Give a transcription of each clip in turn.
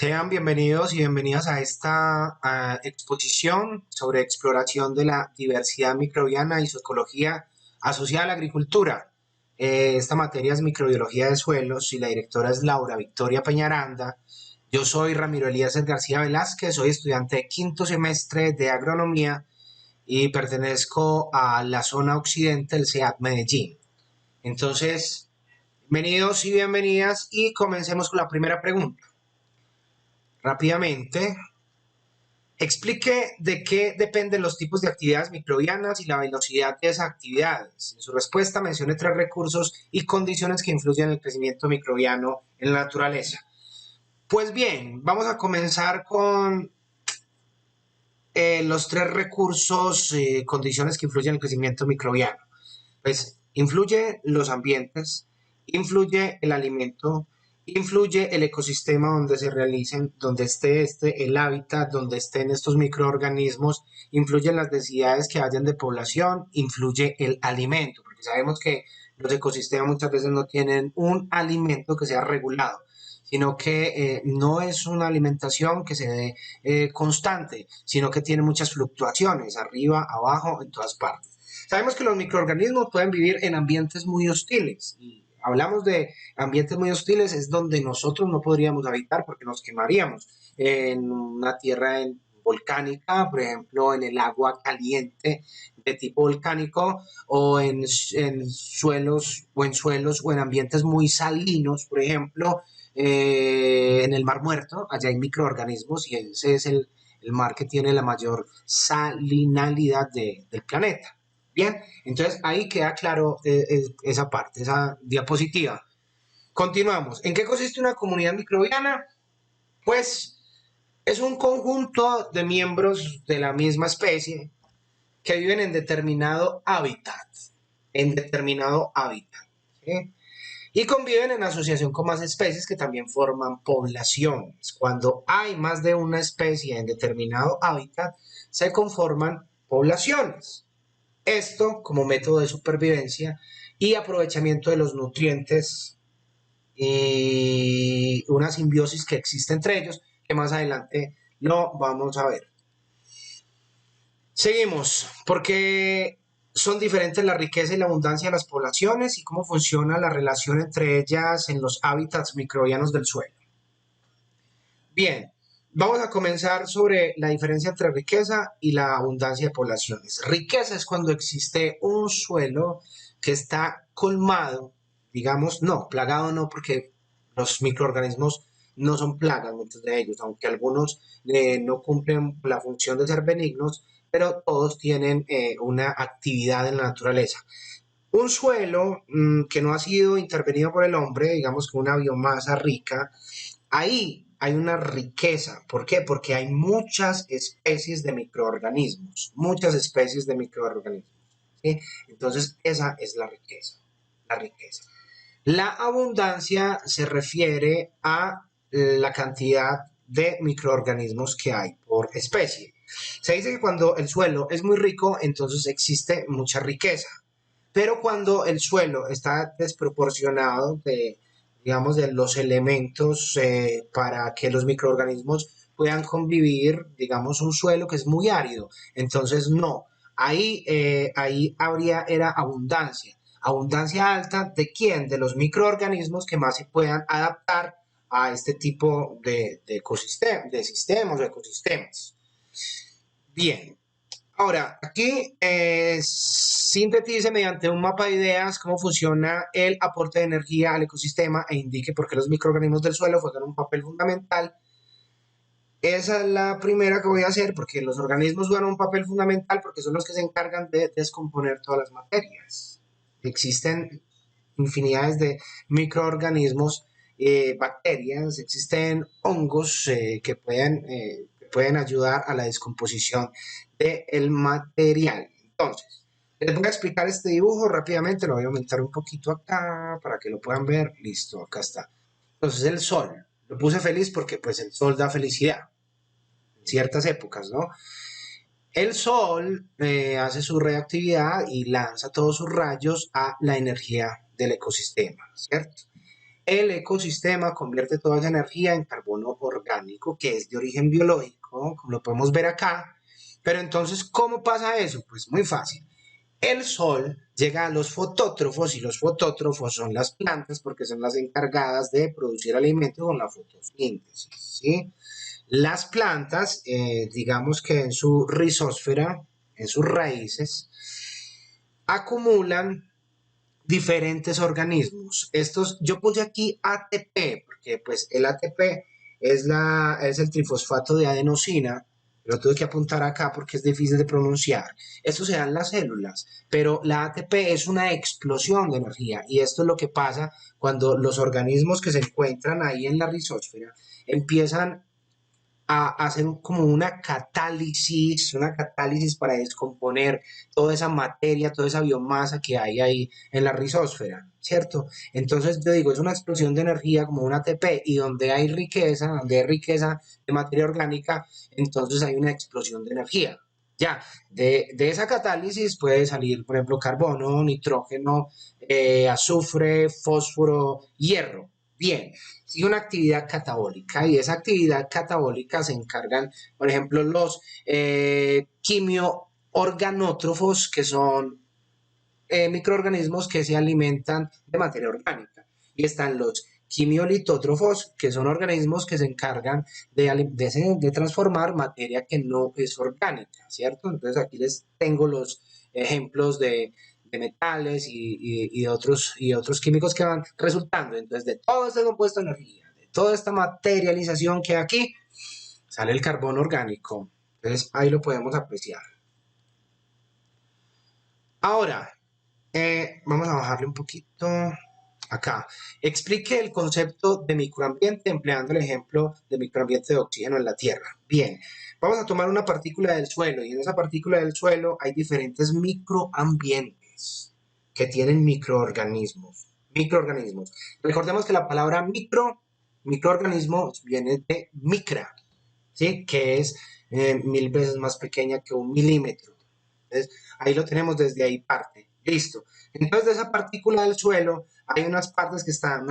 Sean bienvenidos y bienvenidas a esta exposición sobre exploración de la diversidad microbiana y su ecología asociada a la agricultura. Esta materia es microbiología de suelos y la directora es Laura Victoria Peñaranda. Yo soy Ramiro Elías García Velázquez, soy estudiante de quinto semestre de agronomía y pertenezco a la zona occidente del SEAT Medellín. Entonces, bienvenidos y bienvenidas y comencemos con la primera pregunta. Rápidamente, explique de qué dependen los tipos de actividades microbianas y la velocidad de esas actividades. En su respuesta mencione 3 recursos y condiciones que influyen en el crecimiento microbiano en la naturaleza. Pues bien, vamos a comenzar con los 3 recursos y condiciones que influyen en el crecimiento microbiano. Pues influye los ambientes, influye el alimento, influye el ecosistema donde se realicen, donde esté el hábitat, donde estén estos microorganismos, influyen las densidades que hayan de población, influye el alimento, porque sabemos que los ecosistemas muchas veces no tienen un alimento que sea regulado, sino que no es una alimentación que se dé constante, sino que tiene muchas fluctuaciones, arriba, abajo, en todas partes. Sabemos que los microorganismos pueden vivir en ambientes muy hostiles. Y hablamos de ambientes muy hostiles, es donde nosotros no podríamos habitar porque nos quemaríamos. En una tierra volcánica, por ejemplo, en el agua caliente de tipo volcánico, o en suelos o en ambientes muy salinos, por ejemplo, en el Mar Muerto, allá hay microorganismos y ese es el mar que tiene la mayor salinalidad del planeta. Bien, entonces ahí queda claro esa parte, esa diapositiva. Continuamos. ¿En qué consiste una comunidad microbiana? Pues es un conjunto de miembros de la misma especie que viven en determinado hábitat, ¿sí? Y conviven en asociación con más especies que también forman poblaciones. Cuando hay más de una especie en determinado hábitat, se conforman poblaciones. Esto como método de supervivencia y aprovechamiento de los nutrientes y una simbiosis que existe entre ellos, que más adelante lo vamos a ver. Seguimos, porque son diferentes la riqueza y la abundancia de las poblaciones y cómo funciona la relación entre ellas en los hábitats microbianos del suelo. Bien, vamos a comenzar sobre la diferencia entre riqueza y la abundancia de poblaciones. Riqueza es cuando existe un suelo que está colmado, digamos, no, plagado no, porque los microorganismos no son plagas, muchos de ellos, aunque algunos no cumplen la función de ser benignos, pero todos tienen una actividad en la naturaleza. Un suelo que no ha sido intervenido por el hombre, digamos que una biomasa rica, ahí hay una riqueza. ¿Por qué? Porque hay muchas especies de microorganismos, muchas especies de microorganismos. ¿Sí? Entonces, esa es la riqueza, la riqueza. La abundancia se refiere a la cantidad de microorganismos que hay por especie. Se dice que cuando el suelo es muy rico, entonces existe mucha riqueza. Pero cuando el suelo está desproporcionado digamos, de los elementos para que los microorganismos puedan convivir, digamos, un suelo que es muy árido, entonces no, ahí era abundancia. Abundancia alta de quién? De los microorganismos que más se puedan adaptar a este tipo de ecosistema, de sistemas o ecosistemas. Bien, ahora, aquí sintetice mediante un mapa de ideas cómo funciona el aporte de energía al ecosistema e indique por qué los microorganismos del suelo juegan un papel fundamental. Esa es la primera que voy a hacer porque los organismos juegan un papel fundamental porque son los que se encargan de descomponer todas las materias. Existen infinidades de microorganismos, bacterias, existen hongos que pueden ayudar a la descomposición del material. Entonces, les voy a explicar este dibujo rápidamente, lo voy a aumentar un poquito acá para que lo puedan ver. Listo, acá está. Entonces el sol, lo puse feliz porque pues el sol da felicidad en ciertas épocas, ¿no? El sol hace su reactividad y lanza todos sus rayos a la energía del ecosistema, ¿cierto? El ecosistema convierte toda esa energía en carbono orgánico. orgánico que es de origen biológico, como lo podemos ver acá. Pero entonces, ¿cómo pasa eso? Pues muy fácil. El sol llega a los fotótrofos y los fotótrofos son las plantas porque son las encargadas de producir alimento con la fotosíntesis, ¿sí? Las plantas, digamos que en su rizósfera, en sus raíces, acumulan diferentes organismos. Estos, yo puse aquí ATP, porque pues el ATP es el trifosfato de adenosina, lo tuve que apuntar acá porque es difícil de pronunciar. Esto se da en las células, pero la ATP es una explosión de energía y esto es lo que pasa cuando los organismos que se encuentran ahí en la rizósfera empiezan a hacer como una catálisis para descomponer toda esa materia, toda esa biomasa que hay ahí en la rizósfera, ¿cierto? Entonces yo digo, es una explosión de energía como un ATP y donde hay riqueza de materia orgánica, entonces hay una explosión de energía. Ya, de esa catálisis puede salir, por ejemplo, carbono, nitrógeno, azufre, fósforo, hierro. Bien, sigue una actividad catabólica y esa actividad catabólica se encargan, por ejemplo, los quimioorganótrofos, que son microorganismos que se alimentan de materia orgánica. Y están los quimiolitótrofos, que son organismos que se encargan de transformar materia que no es orgánica, ¿cierto? Entonces aquí les tengo los ejemplos de metales y otros químicos que van resultando. Entonces, de todo este compuesto de energía, de toda esta materialización que hay aquí, sale el carbono orgánico. Entonces, ahí lo podemos apreciar. Ahora, vamos a bajarle un poquito acá. Explique el concepto de microambiente empleando el ejemplo de microambiente de oxígeno en la Tierra. Bien, vamos a tomar una partícula del suelo y en esa partícula del suelo hay diferentes microambientes que tienen microorganismos. Microorganismos. Recordemos que la palabra microorganismo viene de micra, ¿sí? Que es 1000 veces más pequeña que un milímetro. Entonces, ahí lo tenemos, desde ahí parte. Listo. Entonces, de esa partícula del suelo hay unas capas que están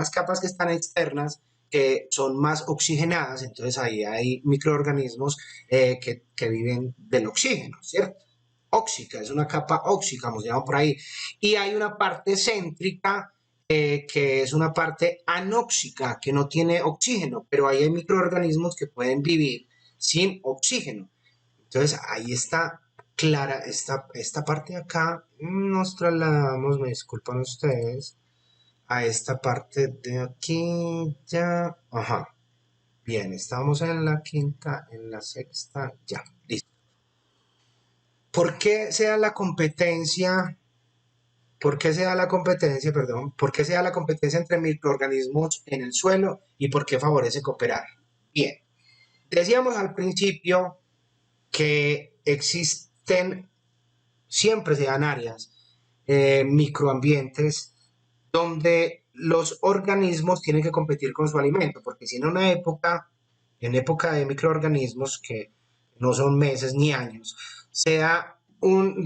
externas que son más oxigenadas, entonces ahí hay microorganismos que viven del oxígeno, ¿cierto? Óxica, es una capa óxica, como se llama por ahí. Y hay una parte céntrica que es una parte anóxica, que no tiene oxígeno, pero ahí hay microorganismos que pueden vivir sin oxígeno. Entonces ahí está clara esta parte de acá. Nos trasladamos, me disculpan ustedes, a esta parte de aquí, ya. Ajá. Bien, estamos en la quinta, en la sexta, ya. Listo. ¿Por qué se da la competencia? ¿Por qué se da la competencia, perdón? ¿Por qué se da la competencia entre microorganismos en el suelo y por qué favorece cooperar? Bien, decíamos al principio que existen, siempre se dan áreas, microambientes, donde los organismos tienen que competir con su alimento, porque si en época de microorganismos, que no son meses ni años,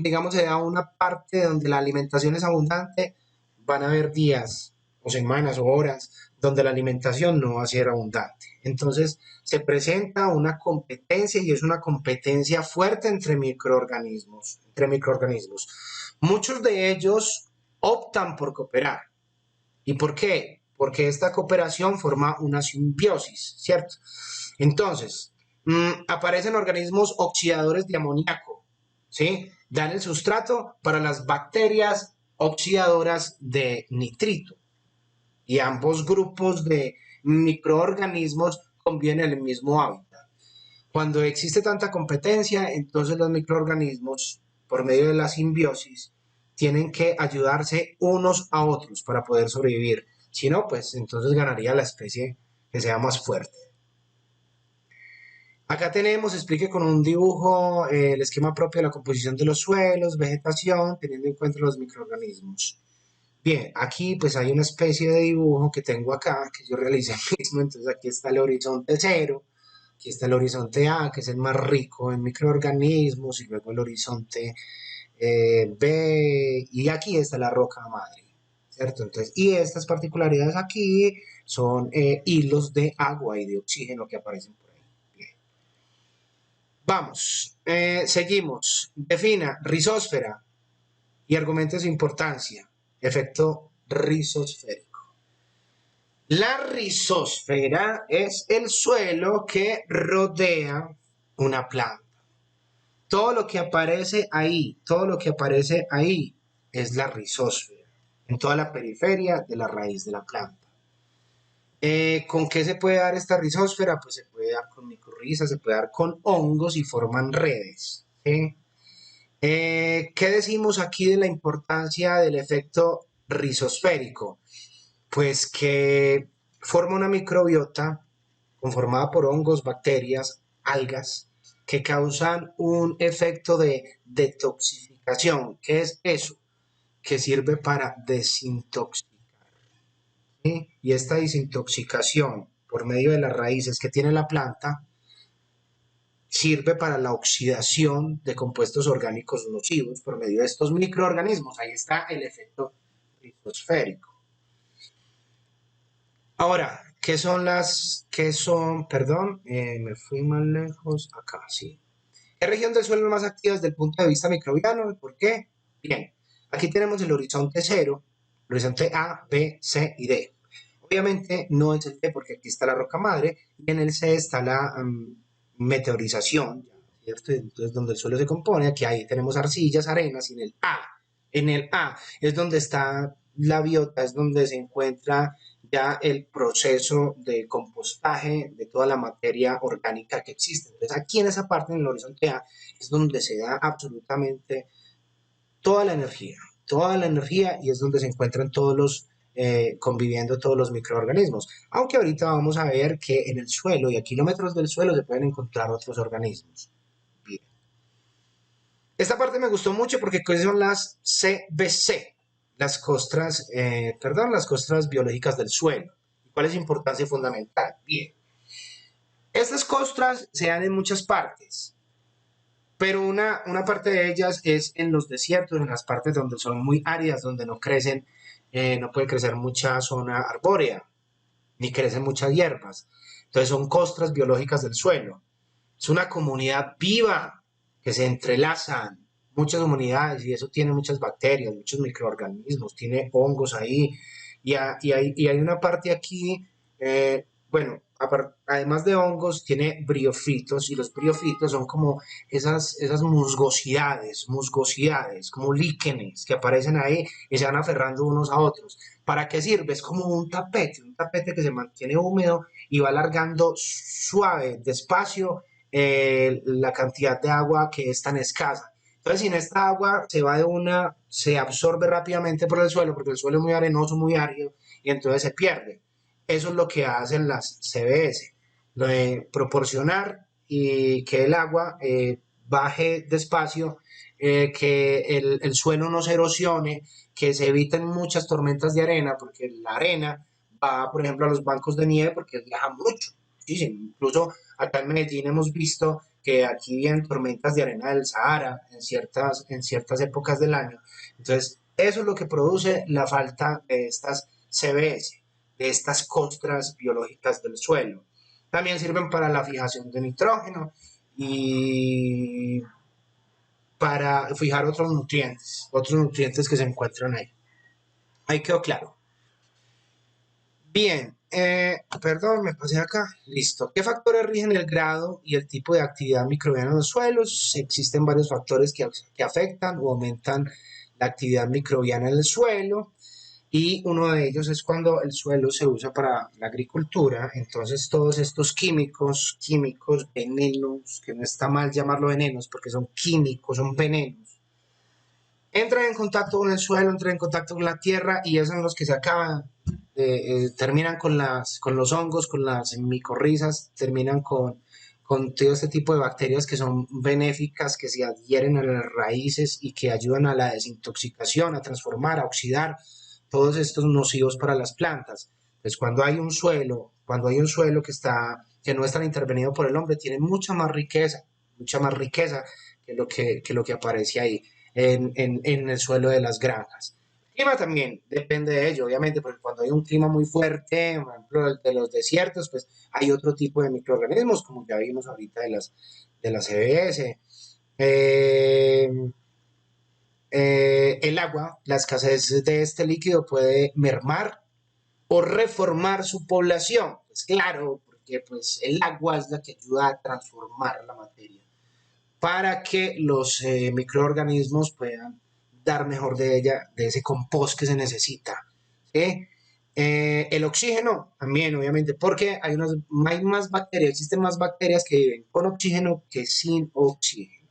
digamos, se da una parte donde la alimentación es abundante, van a haber días o semanas o horas donde la alimentación no va a ser abundante. Entonces se presenta una competencia y es una competencia fuerte entre microorganismos. Muchos de ellos optan por cooperar. ¿Y por qué? Porque esta cooperación forma una simbiosis, ¿cierto? Entonces, aparecen organismos oxidadores de amoníaco, ¿sí? Dan el sustrato para las bacterias oxidadoras de nitrito. Y ambos grupos de microorganismos conviven en el mismo hábitat. Cuando existe tanta competencia, entonces los microorganismos, por medio de la simbiosis, tienen que ayudarse unos a otros para poder sobrevivir. Si no, pues entonces ganaría la especie que sea más fuerte. Acá tenemos, explique con un dibujo el esquema propio de la composición de los suelos, vegetación, teniendo en cuenta los microorganismos. Bien, aquí pues hay una especie de dibujo que tengo acá, que yo realicé mismo, entonces aquí está el horizonte cero, aquí está el horizonte A, que es el más rico en microorganismos, y luego el horizonte B, y aquí está la roca madre, ¿cierto? Entonces, y estas particularidades aquí son hilos de agua y de oxígeno que aparecen por ahí. Vamos, seguimos. Defina rizósfera y argumente su importancia. Efecto rizosférico. La rizósfera es el suelo que rodea una planta. Todo lo que aparece ahí, es la rizósfera, en toda la periferia de la raíz de la planta. ¿Con qué se puede dar esta rizósfera? Pues se puede dar con micorrizas, se puede dar con hongos y forman redes. ¿Sí? ¿Qué decimos aquí de la importancia del efecto rizosférico? Pues que forma una microbiota conformada por hongos, bacterias, algas, que causan un efecto de detoxificación. ¿Qué es eso? Que sirve para desintoxicar. ¿Sí? Y esta desintoxicación por medio de las raíces que tiene la planta sirve para la oxidación de compuestos orgánicos nocivos por medio de estos microorganismos. Ahí está el efecto rizosférico. Ahora, me fui más lejos, acá, sí. ¿Qué región del suelo es más activa desde el punto de vista microbiano? ¿Por qué? Bien, aquí tenemos el horizonte cero, el horizonte A, B, C y D. Obviamente no es el D porque aquí está la roca madre y en el C está la meteorización, ¿cierto? Entonces donde el suelo se compone, aquí ahí tenemos arcillas, arenas y en el A es donde está la biota, es donde se encuentra ya el proceso de compostaje de toda la materia orgánica que existe. Entonces aquí en esa parte, en el horizonte A, es donde se da absolutamente toda la energía y es donde se encuentran todos los conviviendo todos los microorganismos. Aunque ahorita vamos a ver que en el suelo y a kilómetros del suelo se pueden encontrar otros organismos. Bien. Esta parte me gustó mucho porque son las CBC, las costras biológicas del suelo. ¿Cuál es su importancia fundamental? Bien. Estas costras se dan en muchas partes, pero una parte de ellas es en los desiertos, en las partes donde son muy áridas, donde no crecen, no puede crecer mucha zona arbórea, ni crecen muchas hierbas. Entonces son costras biológicas del suelo. Es una comunidad viva que se entrelazan, muchas comunidades, y eso tiene muchas bacterias, muchos microorganismos, tiene hongos ahí, y hay una parte aquí, bueno, además de hongos, tiene briofitos, y los briofitos son como esas musgosidades, como líquenes que aparecen ahí y se van aferrando unos a otros. ¿Para qué sirve? Es como un tapete que se mantiene húmedo y va alargando suave, despacio, la cantidad de agua que es tan escasa. Entonces, si en esta agua se absorbe rápidamente por el suelo, porque el suelo es muy arenoso, muy árido, y entonces se pierde. Eso es lo que hacen las CBS, lo de proporcionar y que el agua baje despacio, que el suelo no se erosione, que se eviten muchas tormentas de arena, porque la arena va, por ejemplo, a los bancos de nieve porque viaja mucho. Sí, sí, incluso acá en Medellín hemos visto que aquí vienen tormentas de arena del Sahara en ciertas épocas del año. Entonces, eso es lo que produce la falta de estas CBS, de estas costras biológicas del suelo. También sirven para la fijación de nitrógeno y para fijar otros nutrientes que se encuentran ahí. Ahí quedó claro. Bien, perdón, me pasé acá. Listo. ¿Qué factores rigen el grado y el tipo de actividad microbiana en los suelos? Existen varios factores que afectan o aumentan la actividad microbiana en el suelo y uno de ellos es cuando el suelo se usa para la agricultura. Entonces todos estos químicos, venenos, que no está mal llamarlo venenos porque son químicos, son venenos, entran en contacto con el suelo, entran en contacto con la tierra y esos son los que se acaban, terminan con los hongos, con las micorrizas, terminan con todo este tipo de bacterias que son benéficas, que se adhieren a las raíces y que ayudan a la desintoxicación, a transformar, a oxidar todos estos nocivos para las plantas. Entonces, cuando hay un suelo que no es tan intervenido por el hombre, tiene mucha más riqueza que lo que aparece ahí en el suelo de las granjas. Clima también depende de ello, obviamente, porque cuando hay un clima muy fuerte, por ejemplo, el de los desiertos, pues hay otro tipo de microorganismos, como ya vimos ahorita de las CBS. Eh, el agua, la escasez de este líquido puede mermar o reformar su población. Pues claro, porque pues el agua es la que ayuda a transformar la materia para que los microorganismos puedan dar mejor de ella, de ese compost que se necesita. ¿Sí? El oxígeno también, obviamente, porque hay más bacterias, existen más bacterias que viven con oxígeno que sin oxígeno.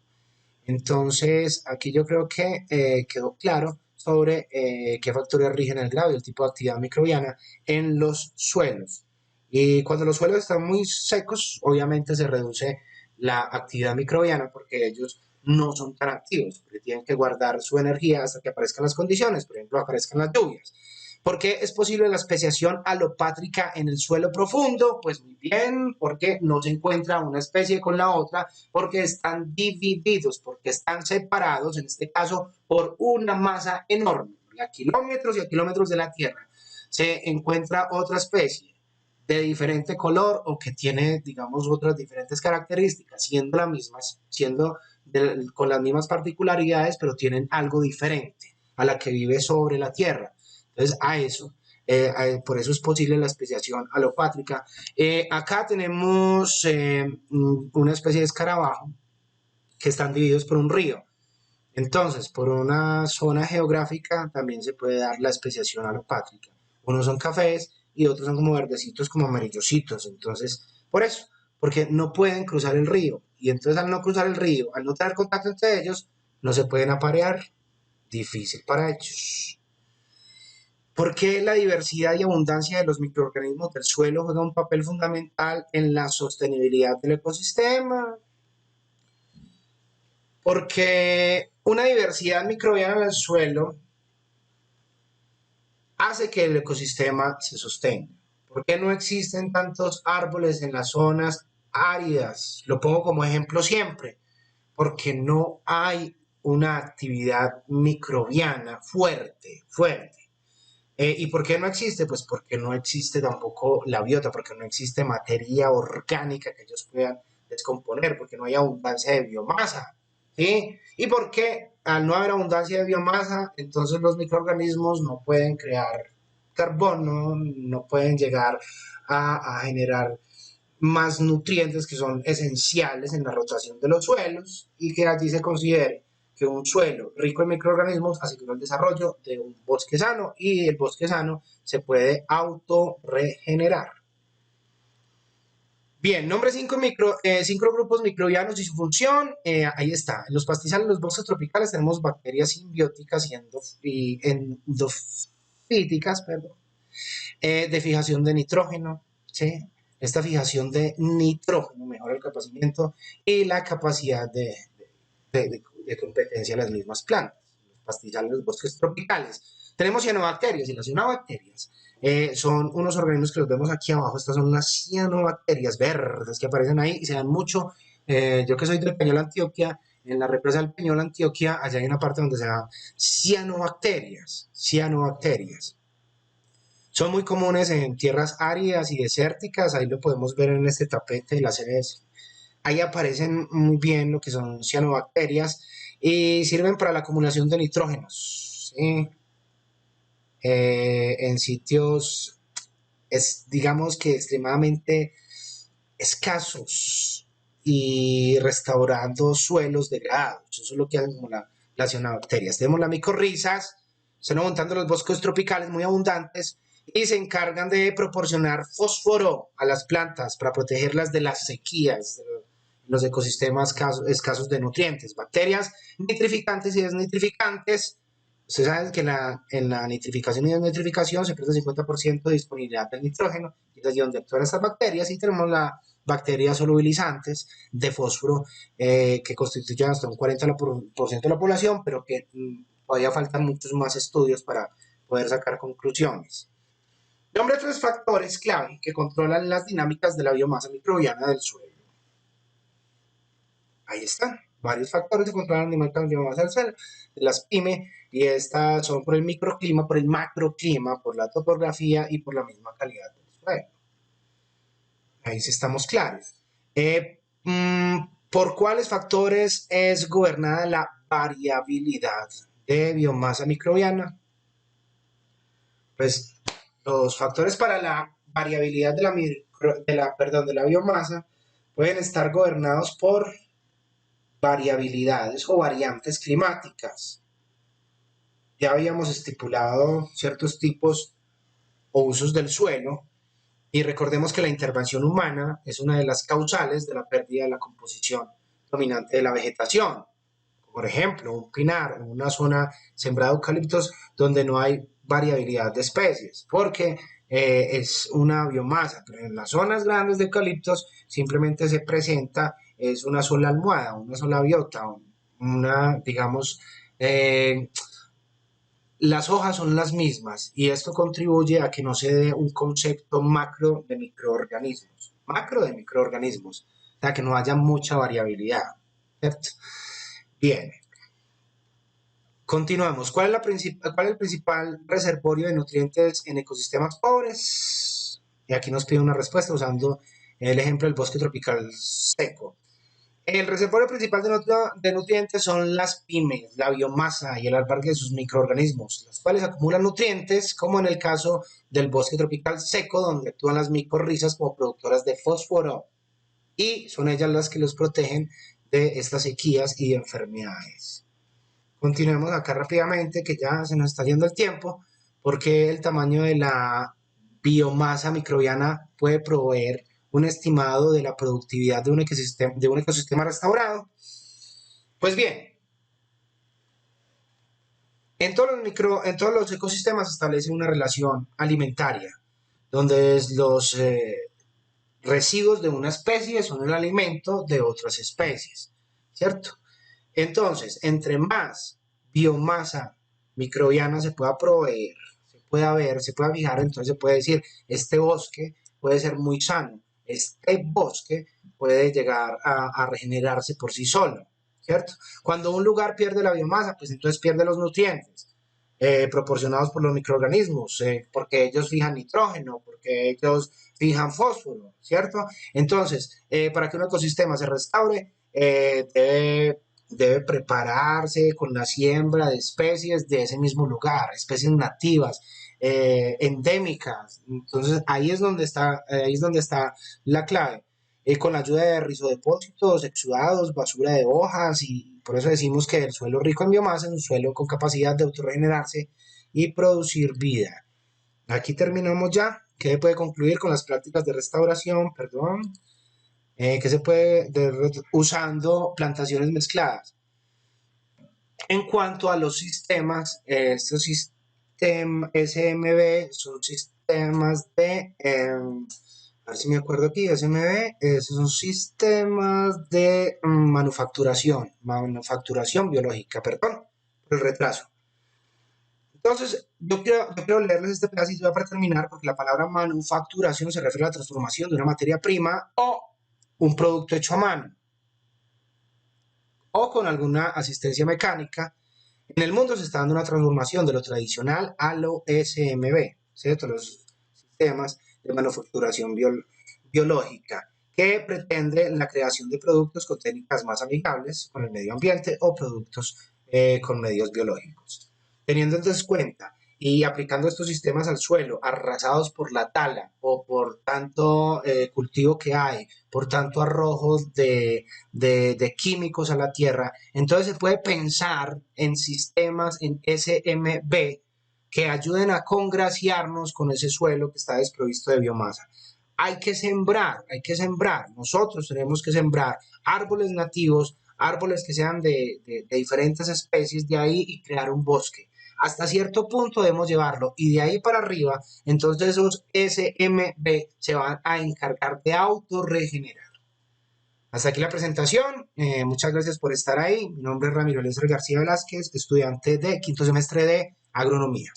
Entonces, aquí yo creo que quedó claro sobre qué factores rigen el grado y el tipo de actividad microbiana en los suelos. Y cuando los suelos están muy secos, obviamente se reduce la actividad microbiana porque ellos no son tan activos, porque tienen que guardar su energía hasta que aparezcan las condiciones, por ejemplo, aparezcan las lluvias. ¿Por qué es posible la especiación alopátrica en el suelo profundo? Pues muy bien, porque no se encuentra una especie con la otra, porque están divididos, porque están separados, en este caso, por una masa enorme, a kilómetros y a kilómetros de la Tierra. Se encuentra otra especie de diferente color o que tiene, digamos, otras diferentes características, siendo la misma, con las mismas particularidades, pero tienen algo diferente a la que vive sobre la Tierra. Entonces, por eso es posible la especiación alopátrica. Acá tenemos una especie de escarabajo que están divididos por un río. Entonces, por una zona geográfica también se puede dar la especiación alopátrica. Unos son cafés y otros son como verdecitos, como amarillositos. Entonces, por eso, porque no pueden cruzar el río. Y entonces al no cruzar el río, al no tener contacto entre ellos, no se pueden aparear. Difícil para ellos. ¿Por qué la diversidad y abundancia de los microorganismos del suelo juega un papel fundamental en la sostenibilidad del ecosistema? Porque una diversidad microbiana del suelo hace que el ecosistema se sostenga. ¿Por qué no existen tantos árboles en las zonas áridas? Lo pongo como ejemplo siempre, porque no hay una actividad microbiana fuerte. ¿Y por qué no existe? Pues porque no existe tampoco la biota, porque no existe materia orgánica que ellos puedan descomponer, porque no hay abundancia de biomasa. ¿Sí? Y porque al no haber abundancia de biomasa, entonces los microorganismos no pueden crear carbono, no pueden llegar a generar más nutrientes que son esenciales en la rotación de los suelos y que allí se considere que un suelo rico en microorganismos asegura el desarrollo de un bosque sano y el bosque sano se puede autorregenerar. Bien, nombre 5 grupos microbianos y su función. Ahí está. En los pastizales, los bosques tropicales, tenemos bacterias simbióticas y endofíticas, perdón, de fijación de nitrógeno. ¿Sí? Esta fijación de nitrógeno mejora el capacimiento y la capacidad de competencia de las mismas plantas. Los pastizales, los bosques tropicales. Tenemos cianobacterias y las cianobacterias son unos organismos que los vemos aquí abajo. Estas son unas cianobacterias verdes que aparecen ahí y se dan mucho. Yo que soy del Peñol, Antioquia, en la represa del Peñol, Antioquia, allá hay una parte donde se dan cianobacterias. Son muy comunes en tierras áridas y desérticas, ahí lo podemos ver en este tapete de las CBS. Ahí aparecen muy bien lo que son cianobacterias y sirven para la acumulación de nitrógenos. ¿Sí? En sitios, digamos que extremadamente escasos y restaurando suelos degradados. Eso es lo que hacen como las cianobacterias. Tenemos las micorrizas, están montando los bosques tropicales muy abundantes y se encargan de proporcionar fósforo a las plantas para protegerlas de las sequías, de los ecosistemas escasos de nutrientes, bacterias nitrificantes y desnitrificantes. Ustedes saben que en la nitrificación y desnitrificación se pierde el 50% de disponibilidad del nitrógeno, y es allí donde actúan estas bacterias, y tenemos las bacterias solubilizantes de fósforo que constituyen hasta un 40% de la población, pero que todavía faltan muchos más estudios para poder sacar conclusiones. Nombre 3 factores clave que controlan las dinámicas de la biomasa microbiana del suelo. Ahí están, varios factores que controlan la dinámica de la biomasa del suelo. Las PYME y estas son por el microclima, por el macroclima, por la topografía y por la misma calidad del suelo. Ahí sí estamos claros. ¿Por cuáles factores es gobernada la variabilidad de biomasa microbiana? Pues los factores para la variabilidad de la biomasa pueden estar gobernados por variabilidades o variantes climáticas. Ya habíamos estipulado ciertos tipos o usos del suelo y recordemos que la intervención humana es una de las causales de la pérdida de la composición dominante de la vegetación. Por ejemplo, un pinar, una zona sembrada de eucaliptos donde no hay variabilidad de especies, porque es una biomasa, pero en las zonas grandes de eucaliptos simplemente se presenta, es una sola almohada, una sola biota, digamos, las hojas son las mismas y esto contribuye a que no se dé un concepto macro de microorganismos, o sea, que no haya mucha variabilidad, ¿cierto? Bien, continuamos. ¿Cuál es el principal reservorio de nutrientes en ecosistemas pobres? Y aquí nos pide una respuesta usando el ejemplo del bosque tropical seco. El reservorio principal de nutrientes son las pymes, la biomasa y el albergue de sus microorganismos, los cuales acumulan nutrientes, como en el caso del bosque tropical seco, donde actúan las micorrizas como productoras de fósforo, y son ellas las que los protegen de estas sequías y de enfermedades. Continuemos acá rápidamente, que ya se nos está yendo el tiempo, porque el tamaño de la biomasa microbiana puede proveer un estimado de la productividad de un ecosistema restaurado. Pues bien, en todos los ecosistemas se establece una relación alimentaria, donde los residuos de una especie son el alimento de otras especies, ¿cierto? Entonces, entre más biomasa microbiana se pueda proveer, se pueda fijar, entonces se puede decir, este bosque puede ser muy sano, este bosque puede llegar a regenerarse por sí solo, ¿cierto? Cuando un lugar pierde la biomasa, pues entonces pierde los nutrientes proporcionados por los microorganismos, porque ellos fijan nitrógeno, porque ellos fijan fósforo, ¿cierto? Entonces, para que un ecosistema se restaure, debe prepararse con la siembra de especies de ese mismo lugar, especies nativas, endémicas. Entonces ahí es donde está la clave. Con la ayuda de rizodepósitos, exudados, basura de hojas, y por eso decimos que el suelo rico en biomasa es un suelo con capacidad de autorregenerarse y producir vida. Aquí terminamos ya. ¿Qué puede concluir con las prácticas de restauración? Perdón. Que se puede usando plantaciones mezcladas. En cuanto a los sistemas, estos sistemas SMB son sistemas de, a ver si me acuerdo aquí, SMB, son sistemas de manufacturación biológica, perdón, por el retraso. Entonces, yo quiero leerles este pedacito ya para terminar, porque la palabra manufacturación se refiere a la transformación de una materia prima o un producto hecho a mano o con alguna asistencia mecánica. En el mundo se está dando una transformación de lo tradicional a lo SMB, ¿cierto? Los sistemas de manufacturación biológica, que pretende la creación de productos con técnicas más amigables con el medio ambiente o productos con medios biológicos. Teniendo entonces cuenta y aplicando estos sistemas al suelo, arrasados por la tala o por tanto cultivo que hay, por tanto arrojo de químicos a la tierra, entonces se puede pensar en sistemas en SMB que ayuden a congraciarnos con ese suelo que está desprovisto de biomasa. Hay que sembrar, nosotros tenemos que sembrar árboles nativos, árboles que sean de diferentes especies de ahí y crear un bosque. Hasta cierto punto debemos llevarlo y de ahí para arriba, entonces esos SMB se van a encargar de autorregenerar. Hasta aquí la presentación. Muchas gracias por estar ahí. Mi nombre es Ramiro Eliezer García Velázquez, estudiante de quinto semestre de agronomía.